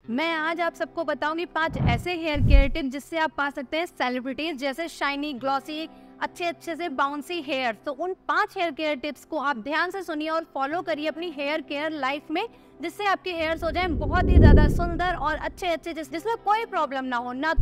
मैं आज आप सबको बताऊंगी 5 ऐसे हेयर केयर टिप्स जिससे आप पा सकते हैं सेलिब्रिटीज जैसे शाइनी, ग्लॉसी, अच्छे से बाउंसी हेयर। तो उन 5 हेयर केयर टिप्स को आप ध्यान से सुनिए और फॉलो करिए अपनी हेयर केयर लाइफ में, जिससे आपके हेयर्स हो जाएं बहुत ही ज्यादा सुंदर और अच्छे जिसमें कोई प्रॉब्लम ना हो, ना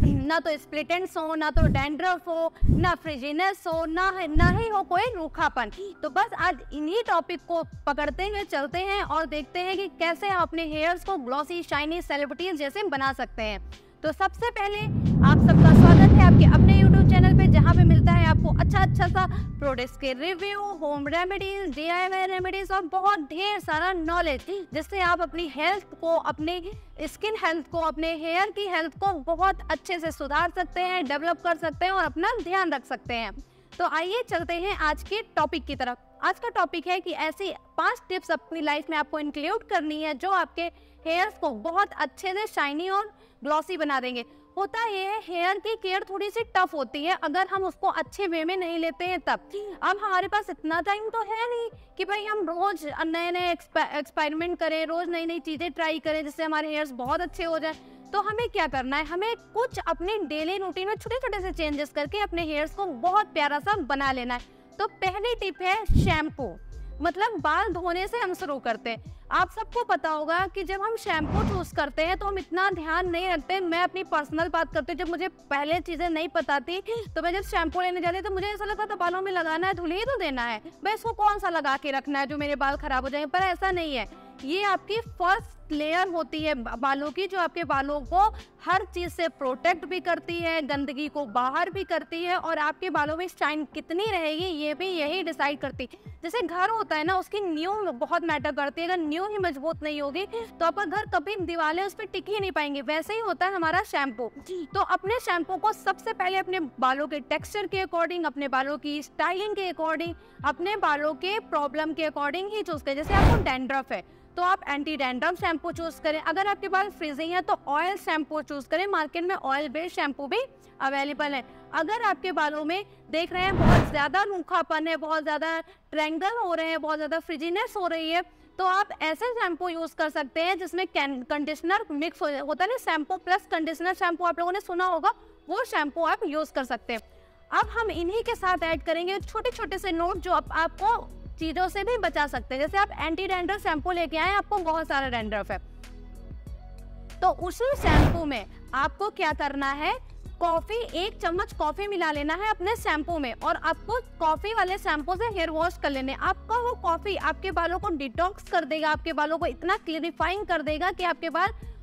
तो स्प्लिट एंड्स हो, ना तो डैंड्रफ हो, ना फ्रिजीनेस हो, ना ही हो कोई रूखापन। तो बस आज इन्हीं टॉपिक को पकड़ते हुए चलते हैं और देखते हैं कि कैसे आप अपने हेयर्स को ग्लॉसी, शाइनी, सेलिब्रिटीज जैसे बना सकते हैं। तो सबसे पहले आप सबका स्वागत है आपके अपने YouTube चैनल पे, जहाँ पे मिलता है आपको अच्छा सा प्रोडक्ट्स के review, home remedies, DIY remedies और बहुत ढेर सारा नॉलेज, जिससे आप अपनी हेल्थ को, अपने स्किन हेल्थ को, अपने हेयर की हेल्थ को बहुत अच्छे से सुधार सकते हैं, डेवलप कर सकते हैं और अपना ध्यान रख सकते हैं। तो आइए चलते हैं आज के टॉपिक की तरफ। आज का टॉपिक है कि ऐसी 5 टिप्स अपनी लाइफ में आपको इंक्लूड करनी है जो आपके हेयर्स को बहुत अच्छे से शाइनी और ग्लॉसी बना देंगे। होता ये है, हेयर की केयर थोड़ी सी टफ होती है अगर हम उसको अच्छे वे में नहीं लेते हैं तब। अब हमारे पास इतना टाइम तो है नहीं कि भाई हम रोज नए एक्सपेरिमेंट करें, रोज नई चीजें ट्राई करें जिससे हमारे हेयर्स बहुत अच्छे हो जाए। तो हमें क्या करना है, हमें कुछ अपने डेली रूटीन में छोटे से चेंजेस करके अपने हेयर्स को बहुत प्यारा सा बना लेना है। तो पहली टिप है शैम्पू, मतलब बाल धोने से हम शुरू करते हैं। आप सबको पता होगा कि जब हम शैम्पू चूज करते हैं तो हम इतना ध्यान नहीं रखते। मैं अपनी पर्सनल बात करती हूँ, जब मुझे पहले चीजें नहीं पता थी तो मैं जब शैम्पू लेने जाती तो मुझे ऐसा लगता था बालों में लगाना है, धुल ही तो देना है, भाई इसको कौन सा लगा के रखना है जो मेरे बाल खराब हो जाएंगे। पर ऐसा नहीं है, ये आपकी फर्स्ट लेयर होती है बालों की, जो आपके बालों को हर चीज से प्रोटेक्ट भी करती है, गंदगी को बाहर भी करती है और आपके बालों में शाइन कितनी रहेगी ये भी यही डिसाइड करती है। जैसे घर होता है ना, उसकी नींव बहुत मैटर करती है। अगर नींव ही मजबूत नहीं होगी तो आपका घर कभी दीवारें उस पर टिक ही नहीं पाएंगे। वैसे ही होता है हमारा शैम्पू। तो अपने शैम्पू को सबसे पहले अपने बालों के टेक्सचर के अकॉर्डिंग, अपने बालों की स्टाइलिंग के अकॉर्डिंग, अपने बालों के प्रॉब्लम के अकॉर्डिंग ही चूज करें। जैसे आपको डैंड्रफ है तो आप एंटी डैंड्रफ शैम्पू चूज करें। अगर आपके बाल फ्रीजिंग है तो ऑयल शैम्पू चूज करें। मार्केट में ऑयल बेस्ड शैम्पू भी अवेलेबल है। अगर आपके बालों में देख रहे हैं बहुत ज्यादा रूखापन है, बहुत ज्यादा ट्रैंगल हो रहे हैं, बहुत ज्यादा फ्रिजीनेस हो रही है, तो आप ऐसे शैम्पू यूज कर सकते हैं जिसमें कंडीशनर मिक्स होता है ना, शैम्पू प्लस कंडीशनर शैम्पू आप लोगों ने सुना होगा, वो शैम्पू आप यूज कर सकते हैं। अब हम इन्हीं के साथ ऐड करेंगे छोटे से नोट जो आपको चीजों से भी बचा सकते हैं। जैसे आप एंटी डैंड्रफ शैम्पू लेके आए, आपको बहुत सारा डैंड्रफ है, तो उसी शैम्पू में आपको क्या करना है, कॉफी, 1 चम्मच कॉफी मिला लेना है अपने शैम्पू में और आपको कॉफी वाले शैम्पू से हेयर वॉश कर लेने। आपका वो कॉफी आपके बालों को डिटॉक्स कर देगा, आपके बालों को इतना क्लियरिफाइंग कर देगा कि आपके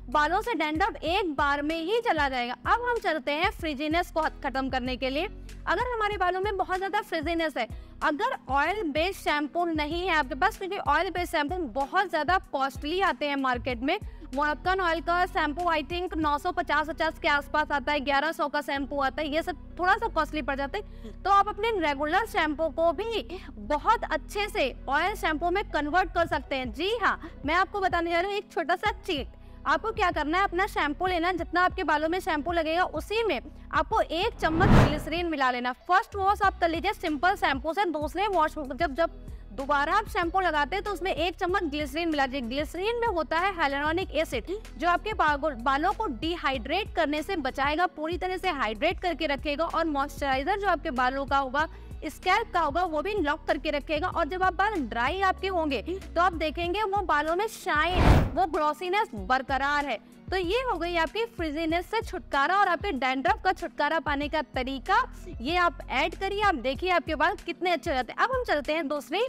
बालों से डैंड्रफ एक बार में ही चला जाएगा। अब हम चलते हैं फ्रिजीनेस को खत्म करने के लिए। अगर हमारे बालों में बहुत ज्यादा फ्रिजीनेस है, अगर ऑयल बेस्ड शैम्पू नहीं है आपके पास, क्योंकि ऑयल बेस्ड शैम्पू बहुत ज्यादा कॉस्टली आते हैं मार्केट में। मोरक्कन ऑयल का शैम्पू आई थिंक 950 के आसपास आता है, 1100 का शैम्पू आता है, ये सब थोड़ा सा कॉस्टली पड़ जाता है। तो आप अपने रेगुलर शैम्पू को भी बहुत अच्छे से ऑयल शैम्पू में कन्वर्ट कर सकते हैं। जी हाँ, मैं आपको बताने जा रही हूँ एक छोटा सा चीट। आपको क्या करना है, अपना शैम्पू लेना, जितना आपके बालों में शैम्पू लगेगा उसी में आपको 1 चम्मच ग्लिसरीन मिला लेना। फर्स्ट वॉश आप कर लीजिए सिंपल शैम्पू से, दूसरे वॉश जब दोबारा आप शैम्पू लगाते हैं तो उसमें 1 चम्मच ग्लिसरीन मिला दीजिए। ग्लिसरीन में होता है हाइलुरोनिक एसिड, जो आपके बालों को डिहाइड्रेट करने से बचाएगा, पूरी तरह से हाइड्रेट करके रखेगा और मॉइस्चराइजर जो आपके बालों का होगा, स्कैल्प का होगा, वो भी लॉक करके रखेगा। और जब आप बाल ड्राई आपके होंगे तो आप देखेंगे वो बालों में शाइन, वो ग्लॉसीनेस बरकरार है। तो ये हो गई आपकी फ्रिजीनेस से छुटकारा और आपके डैंड्रफ का छुटकारा पाने का तरीका। ये आप ऐड करिए, आप देखिए आपके बाल कितने अच्छे हो जाते हैं। अब हम चलते हैं दूसरी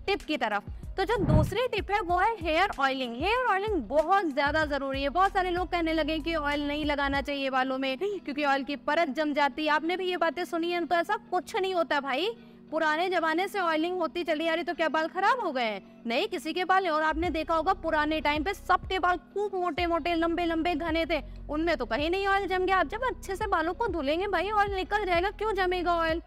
टिप की तरफ। तो जो दूसरी टिप है वो है हेयर ऑयलिंग। हेयर ऑयलिंग बहुत ज्यादा जरूरी है। बहुत सारे लोग कहने लगे कि ऑयल नहीं लगाना चाहिए बालों में क्योंकि ऑयल की परत जम जाती है। आपने भी ये बातें सुनी है, तो ऐसा कुछ नहीं होता भाई। पुराने जमाने से ऑयलिंग होती चली आ रही, तो क्या बाल खराब हो गए? नहीं, किसी के बाल, और आपने देखा होगा पुराने टाइम पे सबके बाल खूब मोटे लंबे घने थे, उनमें तो कहीं नहीं ऑयल जम गया। आप जब अच्छे से बालों को धुलेंगे भाई ऑयल निकल जाएगा, क्यों जमेगा ऑयल?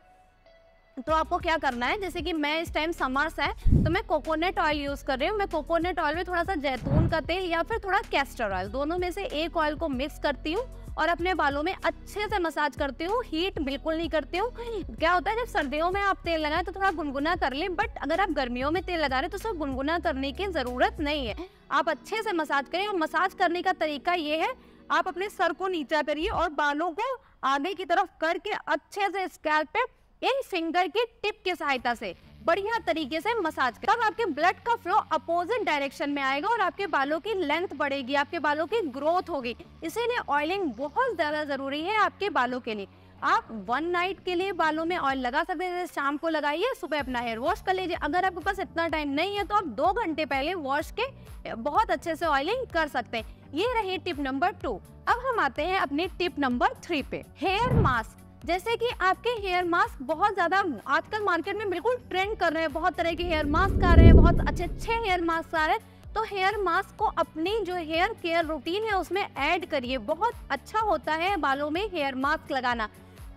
तो आपको क्या करना है, जैसे कि मैं इस टाइम समर्स है तो मैं कोकोनट ऑयल यूज कर रही हूँ। मैं कोकोनट ऑयल में थोड़ा सा जैतून का तेल या फिर थोड़ा कैस्टर ऑयल, दोनों में से एक ऑयल को मिक्स करती हूँ और अपने बालों में अच्छे से मसाज करती हूँ। हीट बिल्कुल नहीं करती हूँ। क्या होता है, जब सर्दियों में आप तेल लगाएं तो थोड़ा गुनगुना कर लें, बट अगर आप गर्मियों में तेल लगा रहे हैं तो उसको गुनगुना करने की जरूरत नहीं है। आप अच्छे से मसाज करें। और मसाज करने का तरीका ये है, आप अपने सर को नीचा करिए और बालों को आगे की तरफ करके अच्छे से स्कैल्प पे इन फिंगर की टिप की सहायता से बढ़िया तरीके से मसाज करें। तब आपके ब्लड का फ्लो अपोजिट डायरेक्शन में आएगा और आपके बालों की लेंथ बढ़ेगी, आपके बालों की ग्रोथ होगी। इसीलिए ऑयलिंग बहुत ज्यादा जरूरी है आपके बालों के लिए। आप 1 नाइट के लिए बालों में ऑयल लगा सकते हैं, जैसे शाम को लगाइए, सुबह अपना हेयर वॉश कर लीजिए। अगर आपके पास इतना टाइम नहीं है तो आप 2 घंटे पहले वॉश के बहुत अच्छे से ऑयलिंग कर सकते हैं। ये रही टिप नंबर 2। अब हम आते हैं अपनी टिप नंबर 3 पे, हेयर मास्क। जैसे कि आपके हेयर मास्क बहुत ज्यादा आजकल मार्केट में बिल्कुल ट्रेंड कर रहे हैं, बहुत तरह के हेयर मास्क आ रहे हैं, बहुत अच्छे अच्छे हेयर मास्क आ रहे हैं। तो हेयर मास्क को अपनी जो हेयर केयर रूटीन है उसमें ऐड करिए, बहुत अच्छा होता है बालों में हेयर मास्क लगाना।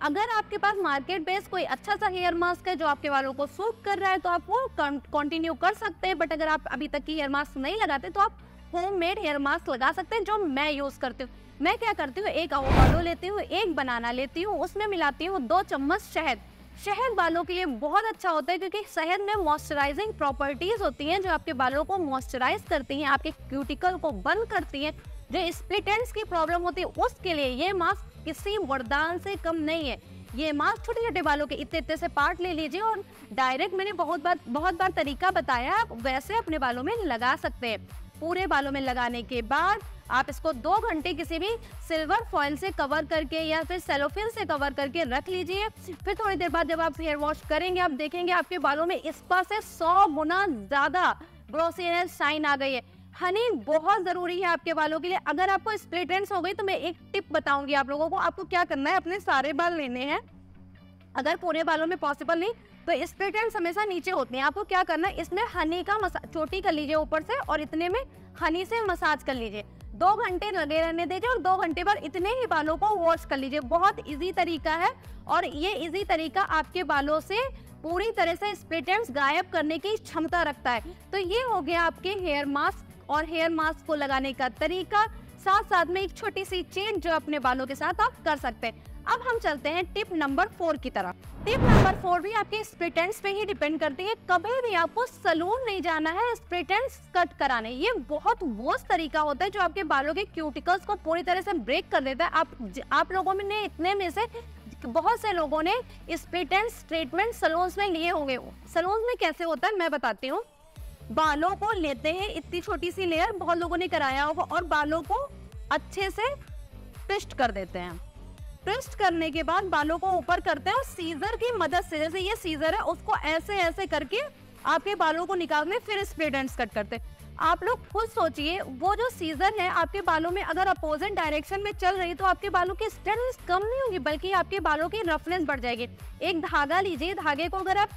अगर आपके पास मार्केट बेस कोई अच्छा सा हेयर मास्क है जो आपके बालों को सूट कर रहा है तो आप वो कंटिन्यू कर सकते हैं। बट अगर आप अभी तक की हेयर मास्क नहीं लगाते तो आप होममेड हेयर मास्क लगा सकते हैं, जो मैं यूज करती हूँ। मैं क्या करती हूँ, एक एवोकाडो लेती हूँ, एक बनाना लेती हूँ, उसमें मिलाती हूँ 2 चम्मच शहद। शहद बालों के लिए बहुत अच्छा होता है क्योंकि शहद में मॉइस्चराइजिंग प्रॉपर्टीज होती हैं जो आपके बालों को मॉइस्चराइज करती हैं, आपके क्यूटिकल को बंद करती हैं। जो स्प्लिट एंड्स की प्रॉब्लम होती है उसके लिए ये मास्क किसी वरदान से कम नहीं है। ये मास्क छोटे छोटे बालों के इतने इतने से पार्ट ले लीजिए और डायरेक्ट, मैंने बहुत बार तरीका बताया, आप वैसे अपने बालों में लगा सकते हैं। पूरे बालों में लगाने के बाद आप इसको 2 घंटे किसी भी सिल्वर फॉइल से कवर करके या फिर सेलोफिन से कवर करके रख लीजिए। फिर थोड़ी देर बाद जब आप हेयर वॉश करेंगे आप देखेंगे आपके बालों में इस पास से 100 गुना ज्यादा ग्लॉसीनेस शाइन आ गई है। हनी बहुत जरूरी है आपके बालों के लिए। अगर आपको स्प्लिट एंड्स हो गई तो मैं एक टिप बताऊंगी आप लोगों को। आपको क्या करना है, अपने सारे बाल लेने हैं, अगर पूरे बालों में पॉसिबल नहीं तो स्प्लिट एंड्स हमेशा नीचे होते हैं। आपको क्या करना है, इसमें हनी का चोटी कर लीजिए ऊपर से और इतने में हनी से मसाज कर लीजिए। 2 घंटे लगे रहने दीजिए और 2 घंटे बाद इतने ही बालों को वॉश कर लीजिए। बहुत इजी तरीका है और ये इजी तरीका आपके बालों से पूरी तरह से स्प्लिट एंड्स गायब करने की क्षमता रखता है। तो ये हो गया आपके हेयर मास्क और हेयर मास्क को लगाने का तरीका, साथ साथ में एक छोटी सी चेंज जो अपने बालों के साथ आप कर सकते हैं। अब हम चलते हैं टिप नंबर 4 की तरफ। टिप नंबर 4 भी आपके स्प्लिट एंड्स पे ही डिपेंड करती है। कभी भी आपको सलून नहीं जाना है स्प्लिट एंड्स कट कराने। ये बहुत वर्स्ट तरीका होता है जो आपके बालों के क्यूटिकल्स को पूरी तरह से ब्रेक कर देता है। आप लोगों में ने इतने में से बहुत से लोगों ने स्प्लिट एंड्स ट्रीटमेंट सलून्स में लिए होंगे। सलून्स में कैसे होता है मैं बताती हूँ। बालों को लेते हैं इतनी छोटी सी लेयर, बहुत लोगों ने कराया होगा, और बालों को अच्छे से ट्विस्ट कर देते हैं। ट्विस्ट करने के बाद बालों को ऊपर करते हैं और सीजर की मदद से, जैसे ये सीजर है, उसको ऐसे ऐसे करके आपके बालों को निकालने, फिर स्प्लिट एंड्स कट करते हैं। आप लोग खुद सोचिए, वो जो सीजर है आपके बालों में अगर अपोजिट डायरेक्शन में चल रही तो आपके बालों की स्ट्रेंथ कम नहीं होगी बल्कि आपके बालों की रफनेस बढ़ जाएगी। एक धागा लीजिए, धागे को अगर आप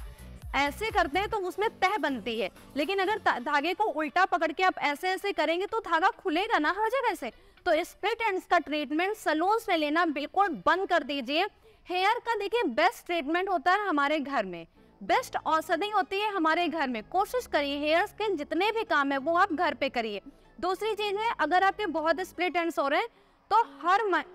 ऐसे करते हैं तो उसमें तह बनती है, लेकिन अगर धागे को उल्टा पकड़ के आप ऐसे ऐसे करेंगे तो धागा खुलेगा ना हर जगह से। तो स्प्लिट एंड्स का ट्रीटमेंट सलून्स में लेना बिल्कुल बंद कर दीजिए। हेयर का देखिए बेस्ट ट्रीटमेंट होता है हमारे घर में, बेस्ट औषधि होती है हमारे घर में। कोशिश करिए हेयर्स के जितने भी काम है वो आप घर पे करिए। दूसरी चीज है, अगर आपके बहुत स्प्लिट एंड्स हो रहे हैं तो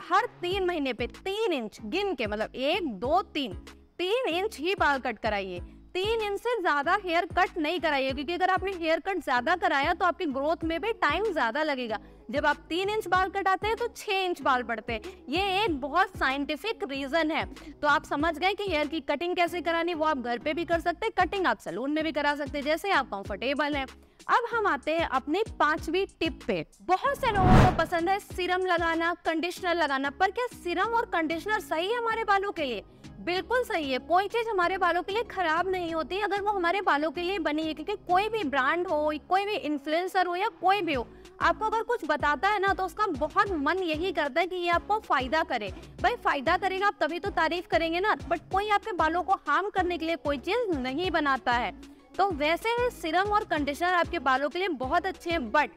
हर 3 महीने पे 3 इंच गिन के, मतलब 1 2 3 इंच ही बाल कट कराइए। 3 इंच से ज्यादा हेयर कट नहीं कराइए, क्योंकि अगर आपने हेयर कट ज्यादा कराया तो आपकी ग्रोथ में भी टाइम ज्यादा लगेगा। जब आप 3 इंच बाल कटाते हैं तो 6 इंच बाल बढ़ते हैं। ये एक बहुत साइंटिफिक रीजन है। तो आप समझ गए कि हेयर की कटिंग कैसे करानी, वो आप घर पे भी कर सकते हैं, कटिंग आप सैलून में भी करा सकते हैं, जैसे आप कंफर्टेबल हैं। अब हम आते हैं अपने 5वीं टिप पे। बहुत से लोगों को पसंद है सीरम लगाना, कंडीशनर लगाना, पर क्या सीरम और कंडीशनर सही है हमारे बालों के लिए? बिल्कुल सही है। कोई चीज हमारे बालों के लिए खराब नहीं होती अगर वो हमारे बालों के लिए बनी है, क्योंकि कोई भी ब्रांड हो, कोई भी इन्फ्लुएंसर हो या कोई भी हो, आपको अगर कुछ बताता है ना तो उसका बहुत मन यही करता है कि ये आपको फायदा करे। भाई फायदा करेगा आप तभी तो तारीफ करेंगे ना, बट कोई आपके बालों को हार्म करने के लिए कोई चीज नहीं बनाता है। तो वैसे सीरम और कंडीशनर आपके बालों के लिए बहुत अच्छे हैं, बट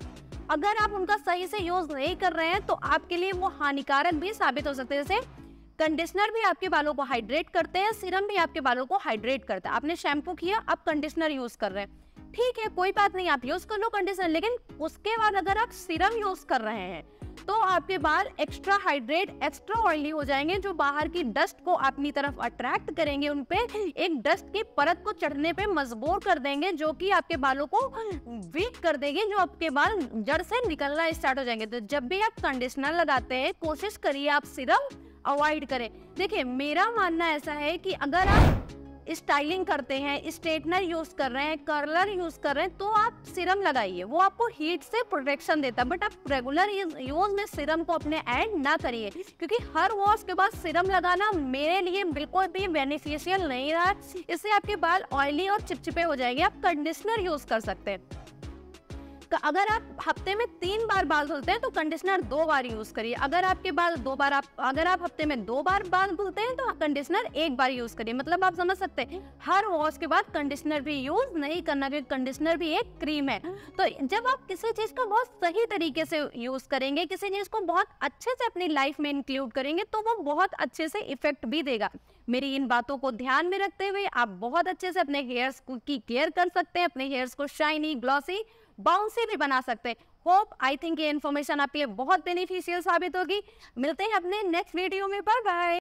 अगर आप उनका सही से यूज नहीं कर रहे हैं तो आपके लिए वो हानिकारक भी साबित हो सकते हैं। जैसे कंडीशनर भी आपके बालों को हाइड्रेट करते हैं, सीरम भी आपके बालों को हाइड्रेट करता है। आपने शैम्पू किया, आप कंडीशनर यूज कर रहे हैं, ठीक है कोई बात नहीं, आप यूज कर लो कंडीशनर, लेकिन उसके बाद अगर आप सीरम यूज कर रहे हैं तो आपके बाल एक्स्ट्रा हाइड्रेट, एक्स्ट्रा ऑयली हो जाएंगे, जो बाहर की डस्ट को अपनी तरफ अट्रैक्ट करेंगे, उन पे एक डस्ट की परत को चढ़ने पे मजबूर कर देंगे, जो कि आपके बालों को वीक कर देंगे, जो आपके बाल जड़ से निकलना स्टार्ट हो जाएंगे। तो जब भी आप कंडीशनर लगाते हैं, कोशिश करिए आप सिरम अवॉइड करें। देखिए, मेरा मानना ऐसा है कि अगर आप स्टाइलिंग करते हैं, स्ट्रेटनर यूज कर रहे हैं, कर्लर यूज कर रहे हैं, तो आप सिरम लगाइए, वो आपको हीट से प्रोटेक्शन देता है। बट आप रेगुलर यूज में सिरम को अपने ऐड ना करिए, क्योंकि हर वॉश के बाद सिरम लगाना मेरे लिए बिल्कुल भी बेनिफिशियल नहीं रहा। इससे आपके बाल ऑयली और चिपचिपे हो जाएंगे। आप कंडीशनर यूज कर सकते हैं। अगर आप हफ्ते में 3 बार बाल धुलते हैं तो कंडीशनर 2 बार यूज करिए। अगर आपके बाल अगर आप हफ्ते में 2 बार बाल धुलते हैं तो कंडीशनर 1 बार यूज करिए। मतलब आप समझ सकते हैं, हर वॉश के बाद कंडीशनर भी यूज नहीं करना, क्योंकि कंडीशनर भी एक क्रीम है। तो जब आप किसी चीज को बहुत सही तरीके से यूज करेंगे, किसी चीज को बहुत अच्छे से अपनी लाइफ में इंक्लूड करेंगे, तो वो बहुत अच्छे से इफेक्ट भी देगा। मेरी इन बातों को ध्यान में रखते हुए आप बहुत अच्छे से अपने हेयर्स की केयर कर सकते हैं, अपने हेयर्स को शाइनी, ग्लॉसी, बाउंसी भी बना सकते हैं। होप आई थिंक ये इन्फॉर्मेशन आपके लिए बहुत बेनिफिशियल साबित होगी। मिलते हैं अपने नेक्स्ट वीडियो में। Bye bye.